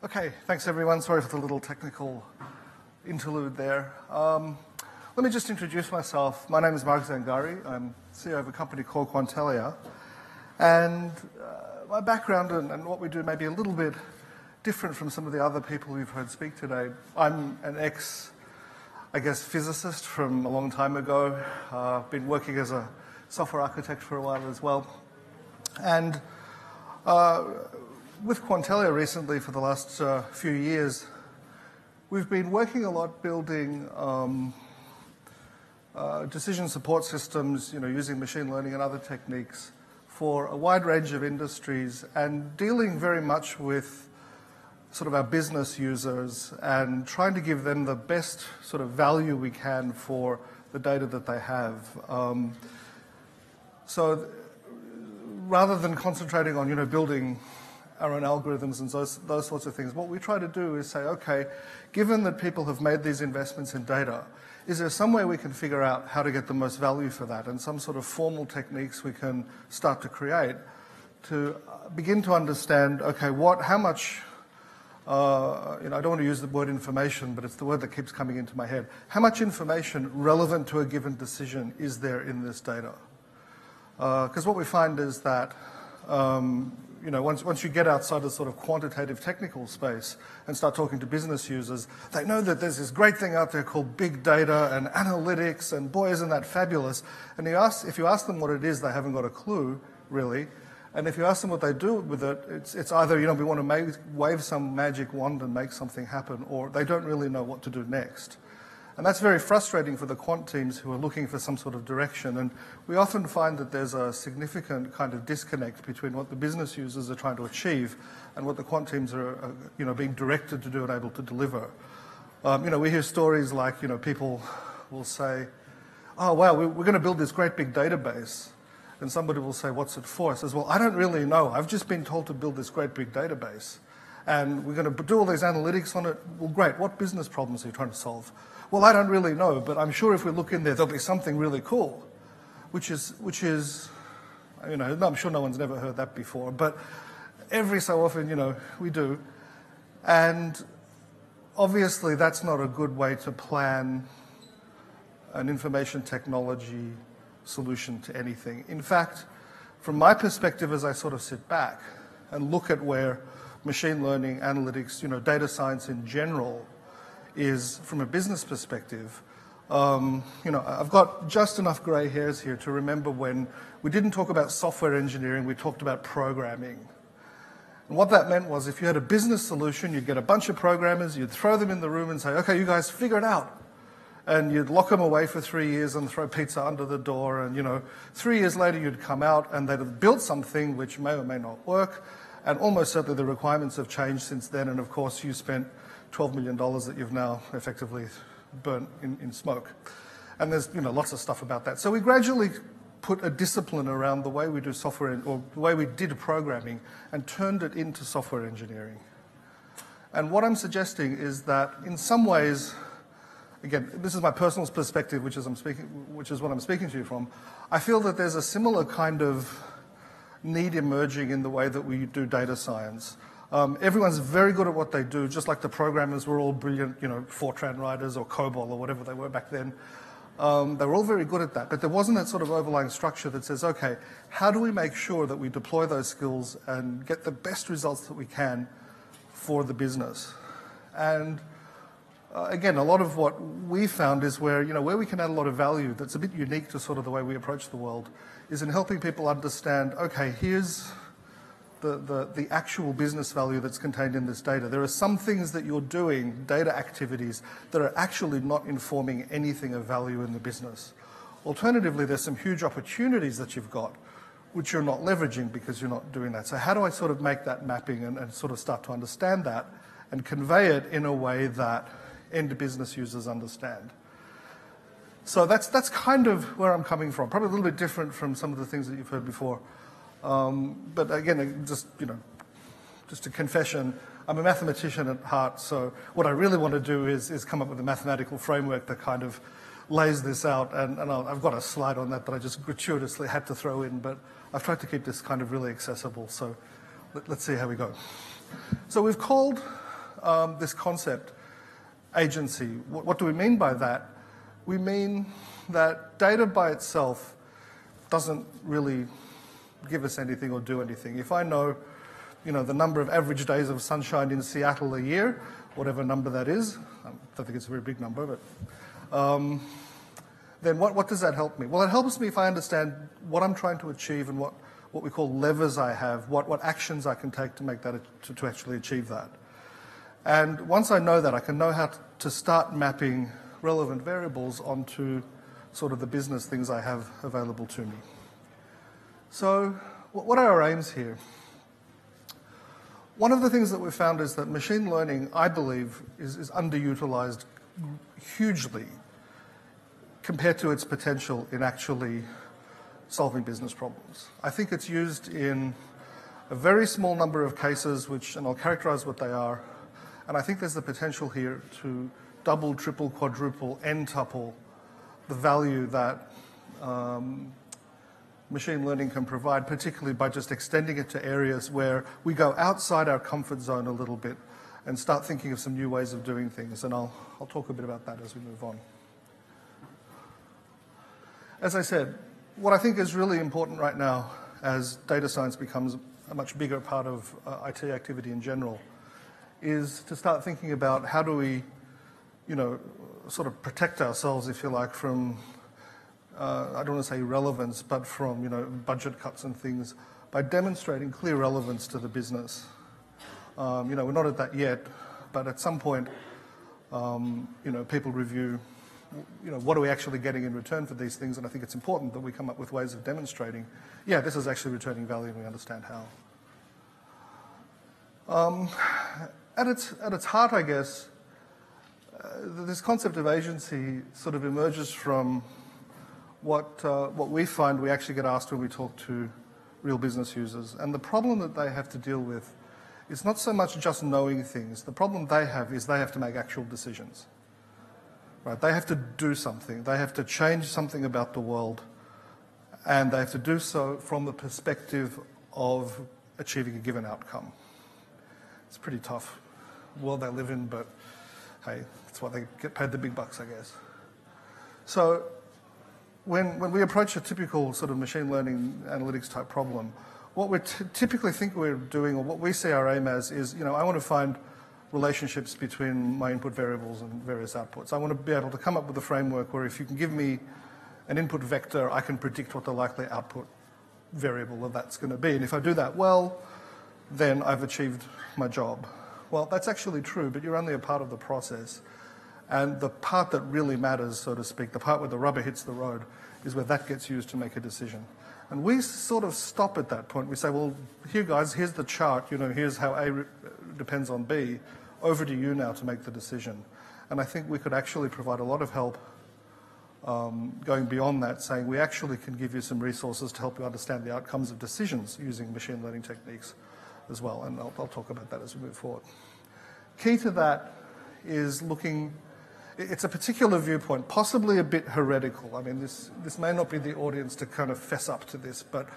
Okay, thanks everyone. Sorry for the little technical interlude there. Let me just introduce myself. My name is Zangari. I'm CEO of a company called Quantellia. And my background and what we do may be a little bit different from some of the other people we've heard speak today. I'm an physicist from a long time ago. Been working as a software architect for a while as well. And with Quantellia recently, for the last few years, we've been working a lot building decision support systems, using machine learning and other techniques for a wide range of industries and dealing very much with sort of our business users and trying to give them the best sort of value we can for the data that they have. So rather than concentrating on, building our own algorithms and those sorts of things, what we try to do is say, okay, given that people have made these investments in data, is there some way we can figure out how to get the most value for that and some sort of formal techniques we can start to create to begin to understand, okay, how much, I don't want to use the word information, but it's the word that keeps coming into my head. How much information relevant to a given decision is there in this data? Because what we find is that once you get outside the sort of quantitative technical space and start talking to business users, they know that there's this great thing out there called big data and analytics, and boy, isn't that fabulous. And if you ask them what it is, they haven't got a clue, really. And if you ask them what they do with it, it's either, we want to wave some magic wand and make something happen, or they don't really know what to do next. And that's very frustrating for the quant teams who are looking for some sort of direction. And we often find that there's a significant kind of disconnect between what the business users are trying to achieve and what the quant teams are being directed to do and able to deliver. We hear stories like, people will say, oh, wow, we're going to build this great big database. And somebody will say, what's it for? I says, well, I don't really know. I've just been told to build this great big database. And we're going to do all these analytics on it. Well, great. What business problems are you trying to solve? Well, I don't really know, but I'm sure if we look in there, there'll be something really cool, which is, I'm sure no one's never heard that before, but every so often, we do. And obviously, that's not a good way to plan an information technology solution to anything. In fact, from my perspective, as I sort of sit back and look at where machine learning, analytics, data science in general is from a business perspective, I've got just enough grey hairs here to remember when we didn't talk about software engineering, we talked about programming. And what that meant was if you had a business solution, you'd get a bunch of programmers, you'd throw them in the room and say, okay, you guys figure it out. And you'd lock them away for 3 years and throw pizza under the door. And, 3 years later, you'd come out and they'd have built something which may or may not work. And almost certainly the requirements have changed since then. And of course, you spent $12 million that you've now effectively burnt in smoke. And there's lots of stuff about that. So we gradually put a discipline around the way we do software, or the way we did programming, and turned it into software engineering. And what I'm suggesting is that in some ways, again, this is my personal perspective, which is what I'm speaking to you from, I feel that there's a similar kind of need emerging in the way that we do data science. Everyone's very good at what they do, just like the programmers were all brilliant, Fortran writers or COBOL or whatever they were back then. They were all very good at that, but there wasn't that sort of overlying structure that says, okay, how do we make sure that we deploy those skills and get the best results that we can for the business? And again, a lot of what we found is where we can add a lot of value that's a bit unique to sort of the way we approach the world is in helping people understand, okay, here's the actual business value that's contained in this data. There are some things that you're doing, data activities, that are actually not informing anything of value in the business. Alternatively, there's some huge opportunities that you've got which you're not leveraging because you're not doing that. So how do I sort of make that mapping and sort of start to understand that and convey it in a way that end business users understand? So that's kind of where I'm coming from. Probably a little bit different from some of the things that you've heard before. But again, just a confession, I'm a mathematician at heart, so what I really want to do is come up with a mathematical framework that kind of lays this out, and I've got a slide on that I just gratuitously had to throw in, but I've tried to keep this kind of really accessible, so let's see how we go. So we've called this concept, agency. What do we mean by that? We mean that data by itself doesn't really give us anything or do anything. If I know, the number of average days of sunshine in Seattle a year, whatever number that is, I don't think it's a very big number, but then what does that help me? Well, it helps me if I understand what I'm trying to achieve and what we call levers I have, what actions I can take to make that, to actually achieve that. And once I know that, I can know how to start mapping relevant variables onto sort of the business things I have available to me. So what are our aims here? One of the things that we've found is that machine learning, I believe, is underutilized hugely compared to its potential in actually solving business problems. I think it's used in a very small number of cases, and I'll characterize what they are, and I think there's the potential here to double, triple, quadruple, n-tuple the value that machine learning can provide, particularly by just extending it to areas where we go outside our comfort zone a little bit and start thinking of some new ways of doing things, and I'll talk a bit about that as we move on. As I said, what I think is really important right now as data science becomes a much bigger part of IT activity in general is to start thinking about how do we, sort of protect ourselves, if you like, from, I don't want to say irrelevance, but from, budget cuts and things by demonstrating clear relevance to the business. We're not at that yet, but at some point, people review, what are we actually getting in return for these things? And I think it's important that we come up with ways of demonstrating, this is actually returning value and we understand how. At its heart, I guess, this concept of agency sort of emerges from what we find we actually get asked when we talk to real business users. And the problem that they have to deal with is not so much just knowing things. The problem they have is they have to make actual decisions. Right? They have to do something. They have to change something about the world, and they have to do so from the perspective of achieving a given outcome. It's a pretty tough world they live in, but hey, that's why they get paid the big bucks, I guess. So when we approach a typical sort of machine learning analytics type problem, what we typically think we're doing, or what we see our aim as, is, I want to find relationships between my input variables and various outputs. I want to be able to come up with a framework where if you can give me an input vector, I can predict what the likely output variable of that's going to be. And if I do that well, then I've achieved my job. Well, that's actually true, but you're only a part of the process. And the part that really matters, so to speak, the part where the rubber hits the road, is where that gets used to make a decision. And we sort of stop at that point. We say, well, here, guys, here's the chart. Here's how A depends on B. Over to you now to make the decision. And I think we could actually provide a lot of help going beyond that, saying we actually can give you some resources to help you understand the outcomes of decisions using machine learning techniques as well. And I'll talk about that as we move forward. Key to that is looking. It's a particular viewpoint, possibly a bit heretical. I mean, this may not be the audience to kind of fess up to this, but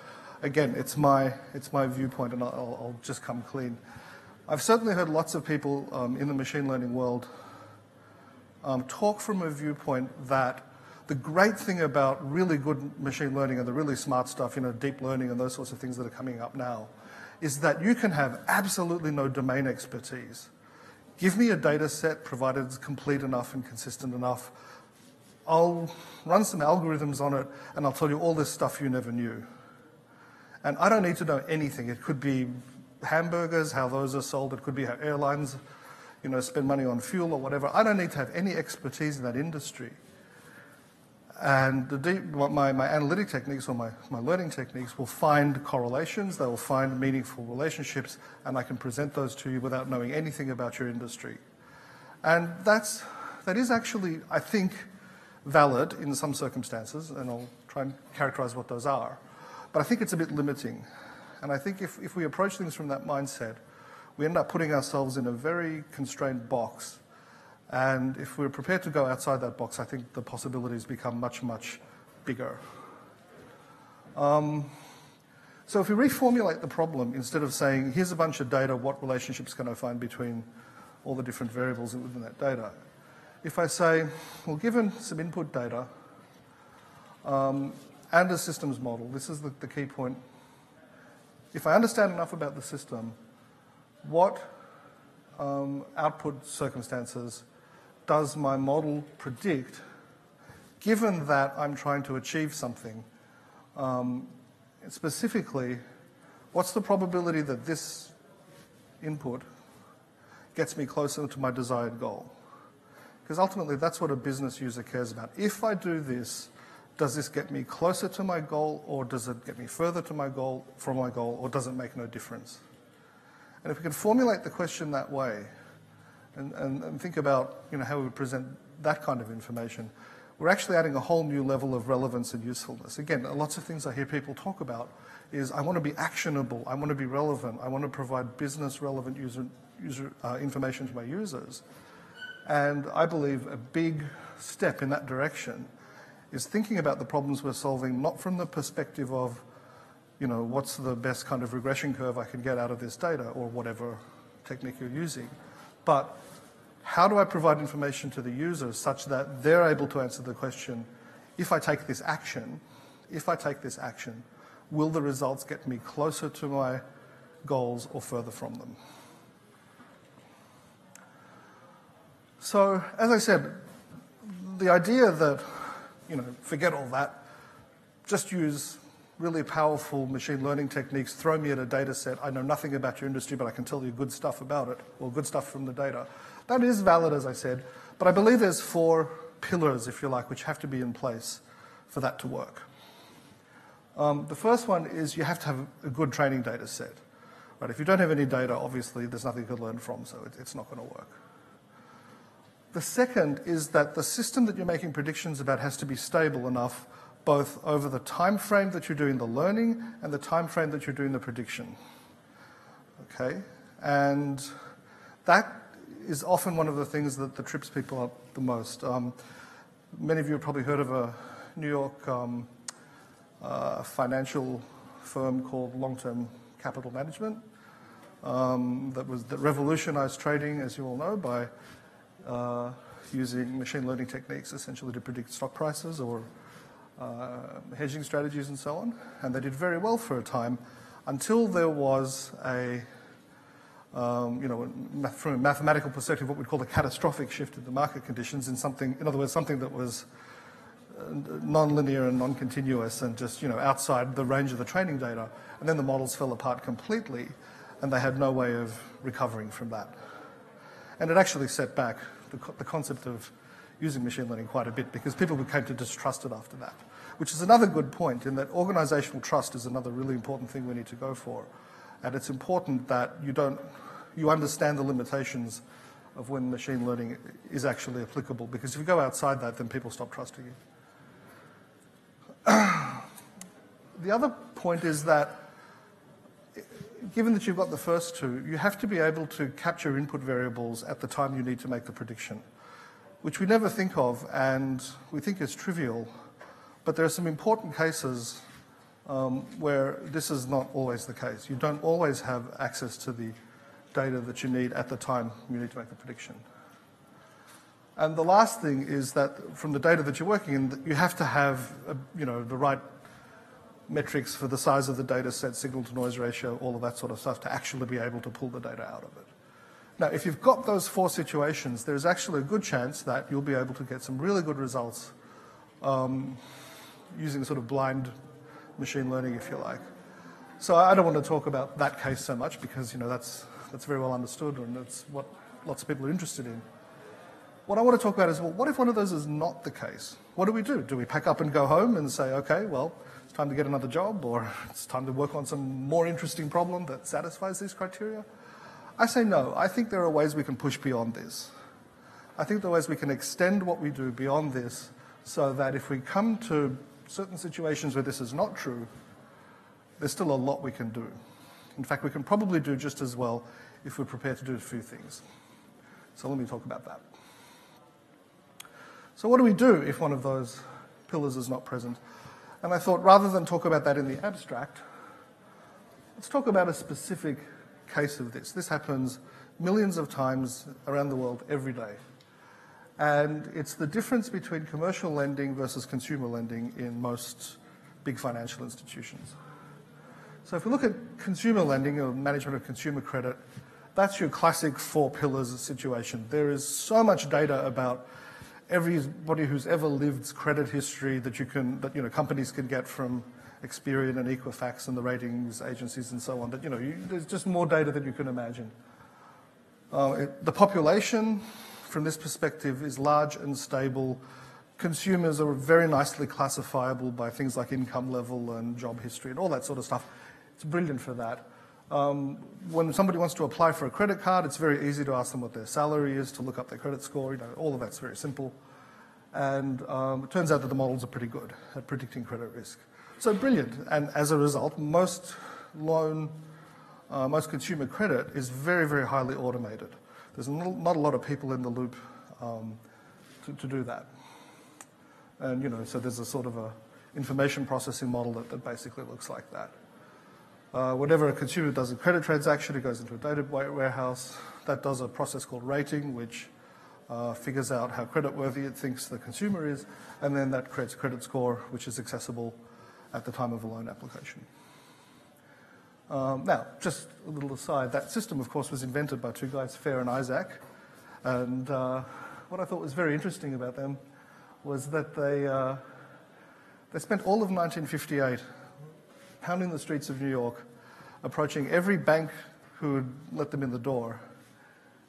again, it's my viewpoint, and I'll just come clean. I've certainly heard lots of people in the machine learning world talk from a viewpoint that the great thing about really good machine learning and the really smart stuff, deep learning and those sorts of things that are coming up now, is that you can have absolutely no domain expertise. Give me a data set, provided it's complete enough and consistent enough. I'll run some algorithms on it, and I'll tell you all this stuff you never knew. And I don't need to know anything. It could be hamburgers, how those are sold. It could be how airlines, spend money on fuel or whatever. I don't need to have any expertise in that industry. And my analytic techniques or my learning techniques will find correlations, they will find meaningful relationships, and I can present those to you without knowing anything about your industry. And that is actually, I think, valid in some circumstances, and I'll try and characterize what those are. But I think it's a bit limiting. And I think if we approach things from that mindset, we end up putting ourselves in a very constrained box. And if we're prepared to go outside that box, I think the possibilities become much, much bigger. So if we reformulate the problem, instead of saying, here's a bunch of data, what relationships can I find between all the different variables within that data. If I say, well, given some input data and a systems model, this is the key point. If I understand enough about the system, what output circumstances does my model predict, given that I'm trying to achieve something? Specifically, what's the probability that this input gets me closer to my desired goal? Because ultimately, that's what a business user cares about. If I do this, does this get me closer to my goal, or does it get me further to my goal, from my goal, or does it make no difference? And if we can formulate the question that way and think about how we would present that kind of information, we're actually adding a whole new level of relevance and usefulness. Again, lots of things I hear people talk about is I want to be actionable, I want to be relevant, I want to provide business relevant user information to my users. And I believe a big step in that direction is thinking about the problems we're solving not from the perspective of, what's the best kind of regression curve I can get out of this data or whatever technique you're using, but how do I provide information to the users such that they're able to answer the question, if I take this action, will the results get me closer to my goals or further from them? So, as I said, the idea that, forget all that, just use really powerful machine learning techniques, throw me at a data set, I know nothing about your industry, but I can tell you good stuff about it, or good stuff from the data. That is valid, as I said, but I believe there's 4 pillars, if you like, which have to be in place for that to work. The first one is you have to have a good training data set. Right? If you don't have any data, obviously there's nothing to learn from, so it's not going to work. The second is that the system that you're making predictions about has to be stable enough both over the time frame that you're doing the learning and the time frame that you're doing the prediction. Okay? And that is often one of the things that trips people up the most. Many of you have probably heard of a New York financial firm called Long-Term Capital Management that revolutionized trading, as you all know, by using machine learning techniques essentially to predict stock prices or hedging strategies and so on. And they did very well for a time until there was from a mathematical perspective, what we'd call a catastrophic shift in the market conditions in other words, something that was non-linear and non-continuous and just, outside the range of the training data. And then the models fell apart completely and they had no way of recovering from that. And it actually set back the concept of using machine learning quite a bit because people came to distrust it after that, which is another good point in that organizational trust is another really important thing we need to go for. And it's important that you understand the limitations of when machine learning is actually applicable, because if you go outside that, then people stop trusting you. The other point is that given that you've got the first two, you have to be able to capture input variables at the time you need to make the prediction, which we never think of and we think is trivial, but there are some important cases where this is not always the case. You don't always have access to the data that you need at the time you need to make the prediction. And the last thing is that from the data that you're working in, you have to have the right metrics for the size of the data set, signal-to-noise ratio, all of that sort of stuff to actually be able to pull the data out of it. Now, if you've got those 4 situations, there's actually a good chance that you'll be able to get some really good results using sort of blind machine learning, if you like. So I don't want to talk about that case so much because, that's very well understood and that's what lots of people are interested in. What I want to talk about is, well, what if one of those is not the case? What do we do? Do we pack up and go home and say, okay, well, it's time to get another job, or it's time to work on some more interesting problem that satisfies these criteria? I say no. I think there are ways we can push beyond this. I think there are ways we can extend what we do beyond this so that if we come to certain situations where this is not true, there's still a lot we can do. In fact, we can probably do just as well if we're prepared to do a few things. So let me talk about that. So what do we do if one of those pillars is not present? And I thought rather than talk about that in the abstract, let's talk about a specific case of this. This happens millions of times around the world every day. And it's the difference between commercial lending versus consumer lending in most big financial institutions. So if we look at consumer lending or management of consumer credit, that's your classic 4 pillars situation. There is so much data about everybody who's ever lived's credit history that companies can get from Experian and Equifax and the ratings agencies and so on. That there's just more data than you can imagine. The population, from this perspective, is large and stable. Consumers are very nicely classifiable by things like income level and job history and all that sort of stuff. It's brilliant for that. When somebody wants to apply for a credit card, it's very easy to ask them what their salary is, to look up their credit score. All of that's very simple. And it turns out that the models are pretty good at predicting credit risk. So brilliant. And as a result, most consumer credit is very, very highly automated. There's not a lot of people in the loop to do that. And, so there's a sort of a information processing model that basically looks like that. Whenever a consumer does a credit transaction, it goes into a data warehouse. That does a process called rating, which figures out how creditworthy it thinks the consumer is, and then that creates a credit score, which is accessible at the time of a loan application. Now, just a little aside, that system, of course, was invented by 2 guys, Fair and Isaac. And what I thought was very interesting about them was that they spent all of 1958 pounding the streets of New York, approaching every bank who would let them in the door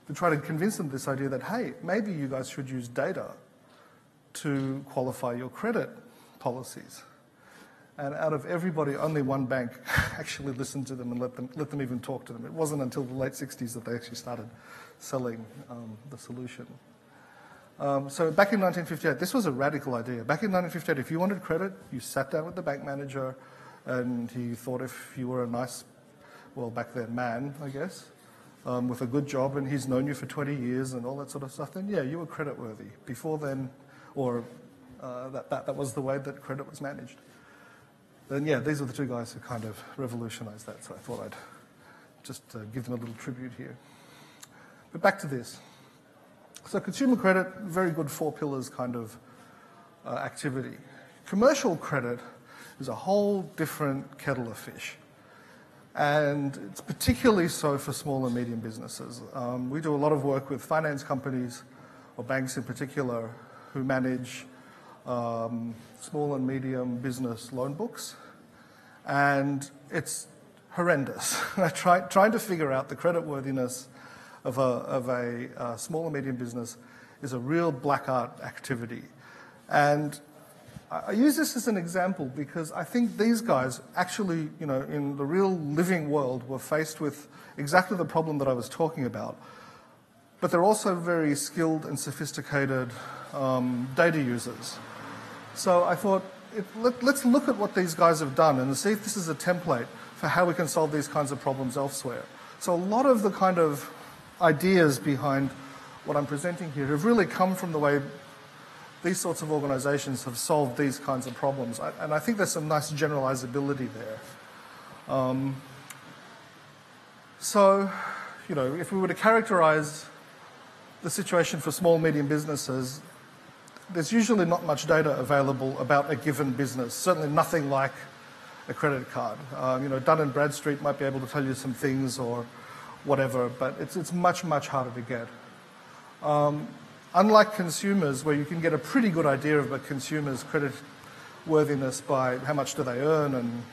to try to convince them this idea that, hey, maybe you guys should use data to qualify your credit policies. And out of everybody, only one bank actually listened to them and let them even talk to them. It wasn't until the late 60s that they actually started selling the solution. So back in 1958, this was a radical idea. Back in 1958, if you wanted credit, you sat down with the bank manager, and he thought if you were a nice, well, back then, man, I guess, with a good job, and he's known you for 20 years and all that sort of stuff, then yeah, you were creditworthy. Before then, or that was the way that credit was managed. Then yeah, these are the 2 guys who kind of revolutionized that, so I thought I'd just give them a little tribute here. But back to this. So consumer credit, very good 4 pillars kind of activity. Commercial credit is a whole different kettle of fish. And it's particularly so for small and medium businesses. We do a lot of work with finance companies, or banks in particular, who manage small and medium business loan books. And it's horrendous. Trying to figure out the creditworthiness of a small and medium business is a real black art activity. And I use this as an example because I think these guys actually, in the real living world, were faced with exactly the problem that I was talking about. But they're also very skilled and sophisticated data users. So I thought, let's look at what these guys have done and see if this is a template for how we can solve these kinds of problems elsewhere. So a lot of the kind of ideas behind what I'm presenting here have really come from the way these sorts of organizations have solved these kinds of problems. And I think there's some nice generalizability there. So, if we were to characterize the situation for small, medium businesses, there's usually not much data available about a given business, certainly nothing like a credit card. Dun & Bradstreet might be able to tell you some things or whatever, but it's much, much harder to get. Unlike consumers, where you can get a pretty good idea of a consumer's credit worthiness by how much do they earn and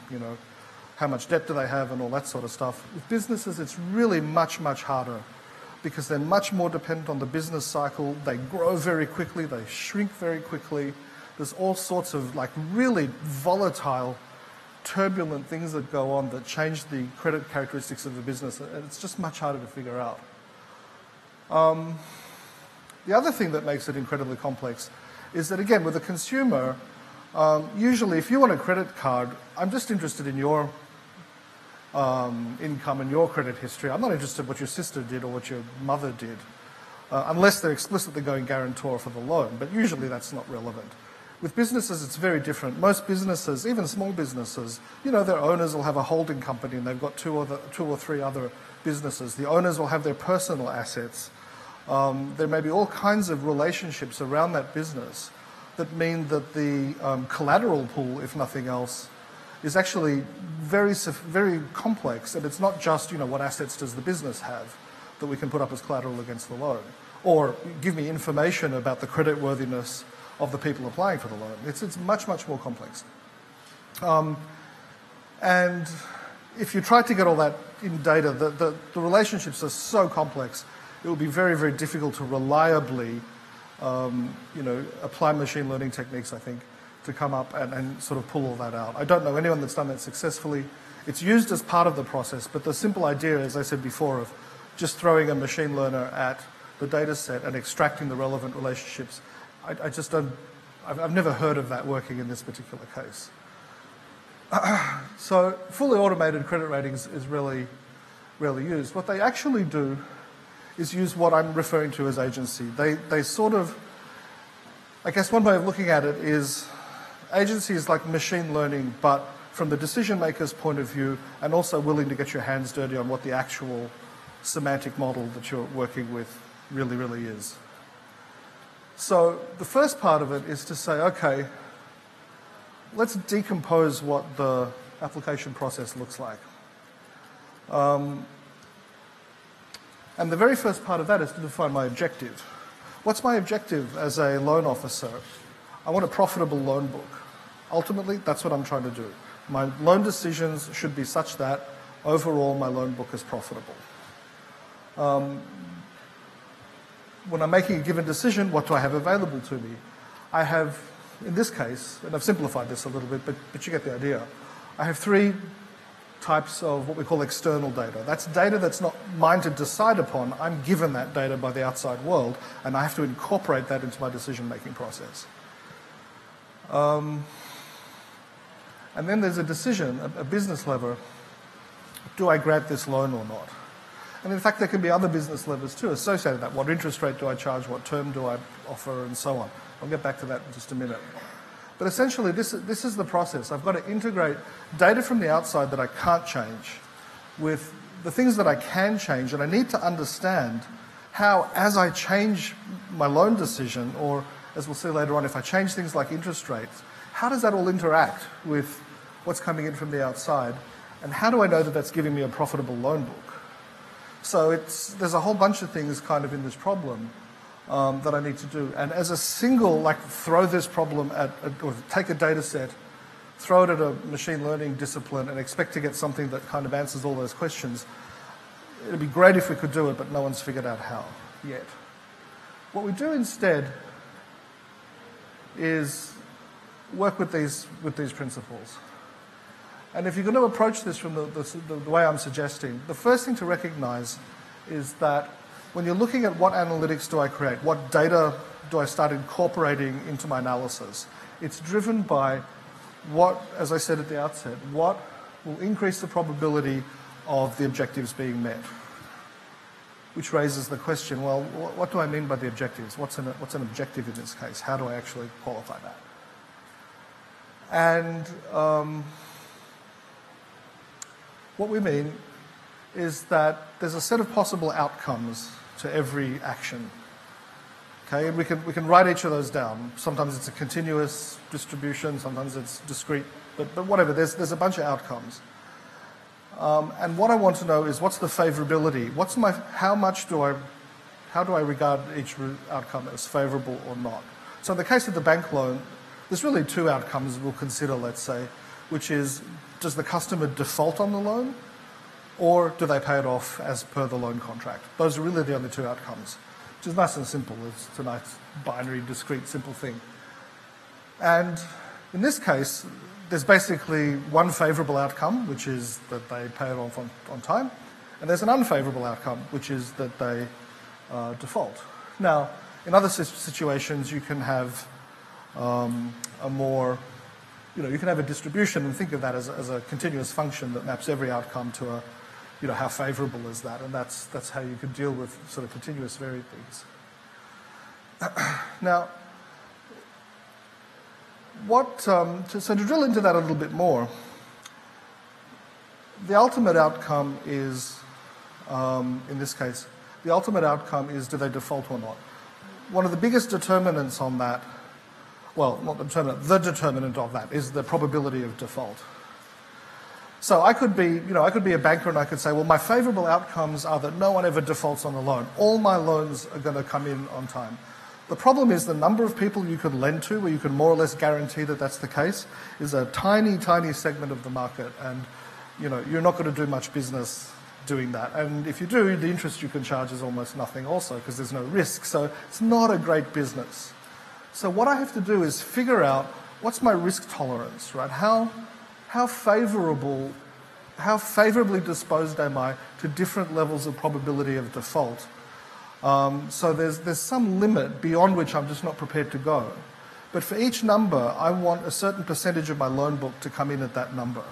how much debt do they have and all that sort of stuff. With businesses, it's really much, much harder because they're much more dependent on the business cycle. They grow very quickly, they shrink very quickly. There's all sorts of really volatile, turbulent things that go on that change the credit characteristics of the business, and it's just much harder to figure out. The other thing that makes it incredibly complex is that, again, with a consumer, usually if you want a credit card, I'm just interested in your income and your credit history. I'm not interested in what your sister did or what your mother did, unless they're explicitly going guarantor for the loan, but usually that's not relevant. With businesses, it's very different. Most businesses, even small businesses, their owners will have a holding company and they've got two or three other businesses. The owners will have their personal assets. There may be all kinds of relationships around that business that mean that the collateral pool, if nothing else, is actually very, very complex. And it's not just, what assets does the business have that we can put up as collateral against the loan, or give me information about the creditworthiness of the people applying for the loan. It's much, much more complex. And if you try to get all that in data, the relationships are so complex, it will be very, very difficult to reliably apply machine learning techniques, I think, to come up and sort of pull all that out. I don't know anyone that's done that successfully. It's used as part of the process, but the simple idea, as I said before, of just throwing a machine learner at the data set and extracting the relevant relationships, I just don't, I've never heard of that working in this particular case. So fully automated credit ratings is really rarely used. What they actually do is use what I'm referring to as agency. They sort of, I guess one way of looking at it is agency is like machine learning, but from the decision maker's point of view, and also willing to get your hands dirty on what the actual semantic model that you're working with really, really is. So the first part of it is to say, okay, let's decompose what the application process looks like. And the very first part of that is to define my objective. What's my objective as a loan officer? I want a profitable loan book. Ultimately, that's what I'm trying to do. My loan decisions should be such that overall my loan book is profitable. When I'm making a given decision, what do I have available to me? I have, in this case, and I've simplified this a little bit, but you get the idea. I have three types of what we call external data. That's data that's not mine to decide upon. I'm given that data by the outside world, and I have to incorporate that into my decision-making process. And then there's a decision, a business lever. Do I grant this loan or not? And in fact, there can be other business levers too associated with that. What interest rate do I charge? What term do I offer? And so on. I'll get back to that in just a minute. But essentially, this is the process. I've got to integrate data from the outside that I can't change with the things that I can change. And I need to understand how, as I change my loan decision, or as we'll see later on, if I change things like interest rates, how does that all interact with what's coming in from the outside? And how do I know that that's giving me a profitable loan book? So there's a whole bunch of things kind of in this problem that I need to do. And as a single, throw this problem at, or take a data set, throw it at a machine learning discipline and expect to get something that kind of answers all those questions, it'd be great if we could do it, but no one's figured out how yet. What we do instead is work with these principles. And if you're going to approach this from the way I'm suggesting, the first thing to recognize is that when you're looking at what analytics do I create, what data do I start incorporating into my analysis, it's driven by what, as I said at the outset, what will increase the probability of the objectives being met. Which raises the question, well, what do I mean by the objectives? What's an objective in this case? How do I actually qualify that? And what we mean is that there's a set of possible outcomes to every action. Okay, and we can write each of those down. Sometimes it's a continuous distribution, sometimes it's discrete, but whatever. There's a bunch of outcomes. And what I want to know is what's the favorability? How do I regard each outcome as favorable or not? So in the case of the bank loan, there's really two outcomes we'll consider, let's say, which is, does the customer default on the loan, or do they pay it off as per the loan contract? Those are really the only two outcomes, which is nice and simple. It's a nice binary, discrete, simple thing. And in this case, there's basically one favourable outcome, which is that they pay it off on time, and there's an unfavourable outcome, which is that they default. Now, in other situations, you can have a more, you can have a distribution and think of that as a continuous function that maps every outcome to a, how favourable is that, and that's how you could deal with sort of continuous varied things. Now, So to drill into that a little bit more, the ultimate outcome is, in this case, the ultimate outcome is do they default or not. One of the biggest determinants on that, well, not the determinant, the determinant of that is the probability of default. So I could be a banker and I could say, well, my favorable outcomes are that no one ever defaults on a loan. All my loans are going to come in on time. The problem is the number of people you could lend to where you can more or less guarantee that that's the case is a tiny, tiny segment of the market. And, you're not going to do much business doing that. And if you do, the interest you can charge is almost nothing also because there's no risk. So it's not a great business. So what I have to do is figure out what's my risk tolerance, right? How favorably disposed am I to different levels of probability of default? So there's some limit beyond which I'm just not prepared to go. But for each number, I want a certain percentage of my loan book to come in at that number.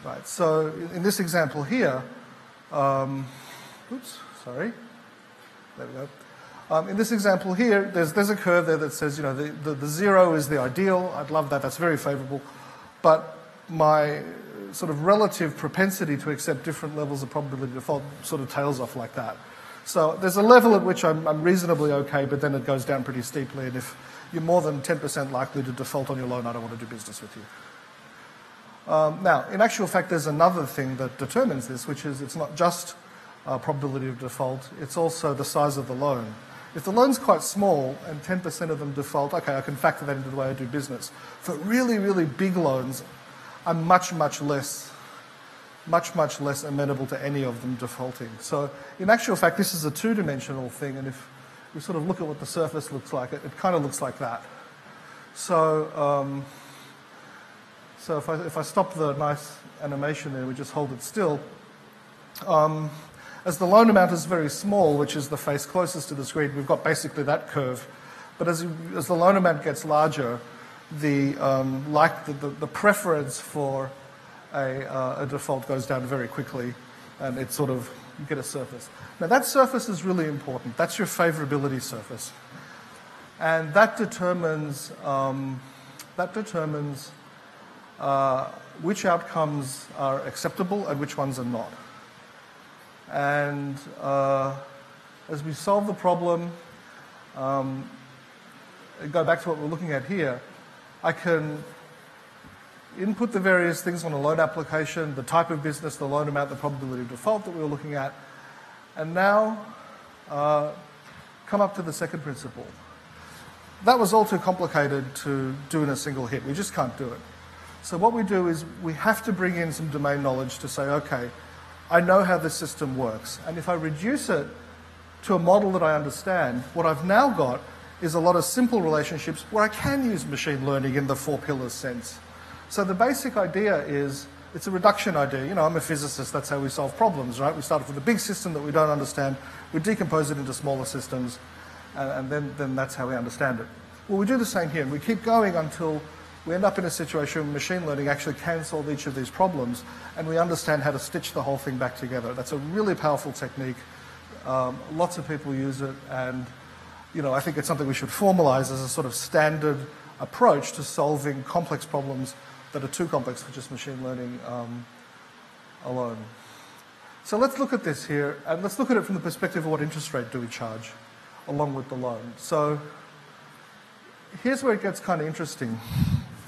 Right. So in this example here, in this example here, there's a curve there that says, the 0 is the ideal. I'd love that. That's very favorable. But my sort of relative propensity to accept different levels of probability of default sort of tails off like that. So there's a level at which I'm reasonably okay, but then it goes down pretty steeply. And if you're more than 10% likely to default on your loan, I don't want to do business with you. Now, in actual fact, there's another thing that determines this, which is it's not just probability of default, it's also the size of the loan. If the loan's quite small and 10% of them default, okay, I can factor that into the way I do business. For really, really big loans, I'm much less amenable to any of them defaulting. So in actual fact, this is a two-dimensional thing, and if we sort of look at what the surface looks like, it kind of looks like that. So if I stop the nice animation there, we just hold it still. As the loan amount is very small, which is the face closest to the screen, we've got basically that curve. But as the loan amount gets larger, the preference for a default goes down very quickly, and it's sort of, you get a surface. Now that surface is really important. That's your favorability surface. And that determines which outcomes are acceptable and which ones are not. And as we solve the problem, go back to what we're looking at here, I can input the various things on a loan application, the type of business, the loan amount, the probability of default that we were looking at, and now come up to the second principle. That was all too complicated to do in a single hit. We just can't do it. So what we do is we have to bring in some domain knowledge to say, okay, I know how this system works. And if I reduce it to a model that I understand, what I've now got is a lot of simple relationships where I can use machine learning in the four pillars sense. So the basic idea is, it's a reduction idea. I'm a physicist, that's how we solve problems, right? We start off with a big system that we don't understand, we decompose it into smaller systems, and then that's how we understand it. Well, we do the same here, and we keep going until we end up in a situation where machine learning actually can solve each of these problems, and we understand how to stitch the whole thing back together. That's a really powerful technique. Lots of people use it, and I think it's something we should formalize as a sort of standard approach to solving complex problems that are too complex for just machine learning alone. So let's look at this here, and let's look at it from the perspective of what interest rate do we charge along with the loan. So here's where it gets kind of interesting.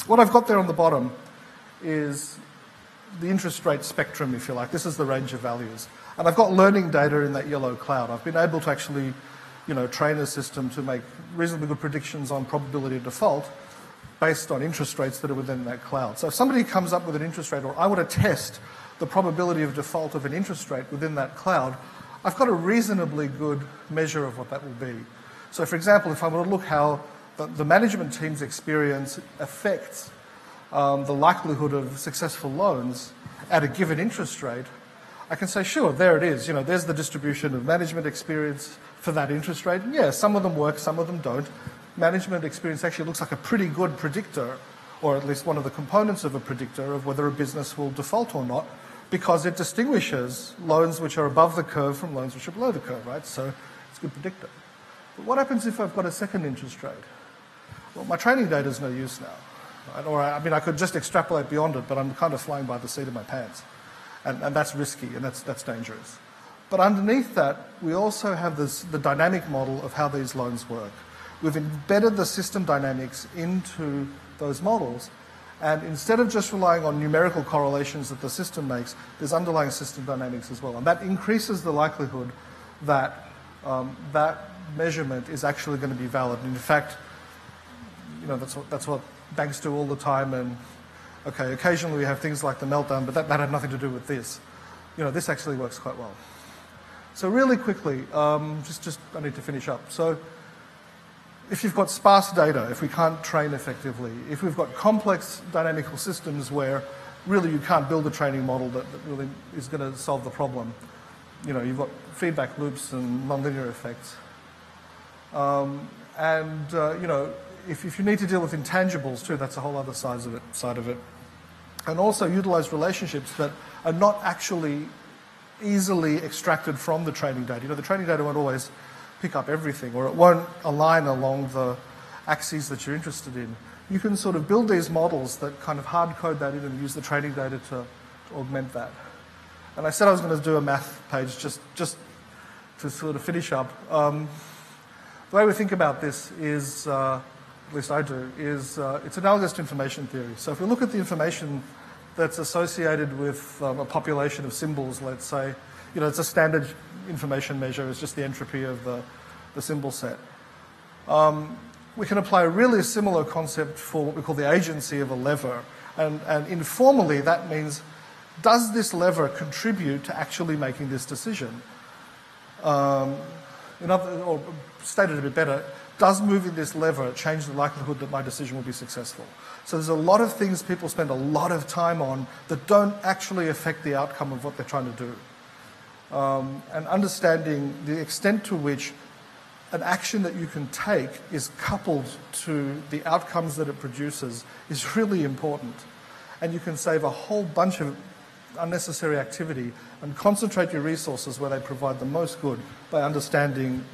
What I've got there on the bottom is the interest rate spectrum, if you like. This is the range of values. And I've got learning data in that yellow cloud. I've been able to actually, train a system to make reasonably good predictions on probability of default based on interest rates that are within that cloud. So if somebody comes up with an interest rate, or I want to test the probability of default of an interest rate within that cloud, I've got a reasonably good measure of what that will be. So for example, if I were to look how the management team's experience affects the likelihood of successful loans at a given interest rate, I can say, sure, there it is. There's the distribution of management experience for that interest rate. And yeah, some of them work, some of them don't. Management experience actually looks like a pretty good predictor, or at least one of the components of a predictor of whether a business will default or not, because it distinguishes loans which are above the curve from loans which are below the curve, right? So it's a good predictor. But what happens if I've got a second interest rate? well, my training data is no use now. Right? Or, I mean, I could just extrapolate beyond it, but I'm kind of flying by the seat of my pants. And that's risky, and that's dangerous. But underneath that, we also have the dynamic model of how these loans work. We've embedded the system dynamics into those models, and instead of just relying on numerical correlations that the system makes, there's underlying system dynamics as well. And that increases the likelihood that that measurement is actually going to be valid. And in fact, that's what banks do all the time. And okay, occasionally we have things like the meltdown, but that had nothing to do with this. This actually works quite well. So really quickly, I need to finish up. So if you've got sparse data, if we can't train effectively, if we've got complex dynamical systems where really you can't build a training model that really is going to solve the problem, you've got feedback loops and nonlinear effects. If you need to deal with intangibles too, that's a whole other side of it. And also utilize relationships that are not actually easily extracted from the training data. The training data won't always pick up everything, or it won't align along the axes that you're interested in. You can sort of build these models that kind of hard code that in and use the training data to augment that. And I said I was going to do a math page just to sort of finish up. The way we think about this is, at least I do, is it's analogous to information theory. So if we look at the information that's associated with a population of symbols, let's say, it's a standard information measure, it's just the entropy of the symbol set. We can apply a really similar concept for what we call the agency of a lever. And informally, that means, does this lever contribute to actually making this decision? Or stated a bit better, does moving this lever change the likelihood that my decision will be successful? So there's a lot of things people spend a lot of time on that don't actually affect the outcome of what they're trying to do. And understanding the extent to which an action that you can take is coupled to the outcomes that it produces is really important. And you can save a whole bunch of unnecessary activity and concentrate your resources where they provide the most good by understanding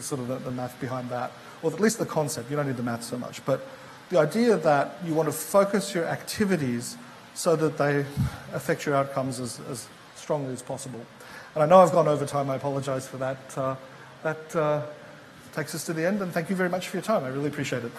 sort of the math behind that, or at least the concept. You don't need the math so much, but the idea that you want to focus your activities so that they affect your outcomes as strongly as possible. And I know I've gone over time, I apologize for that. That takes us to the end, and thank you very much for your time. I really appreciate it.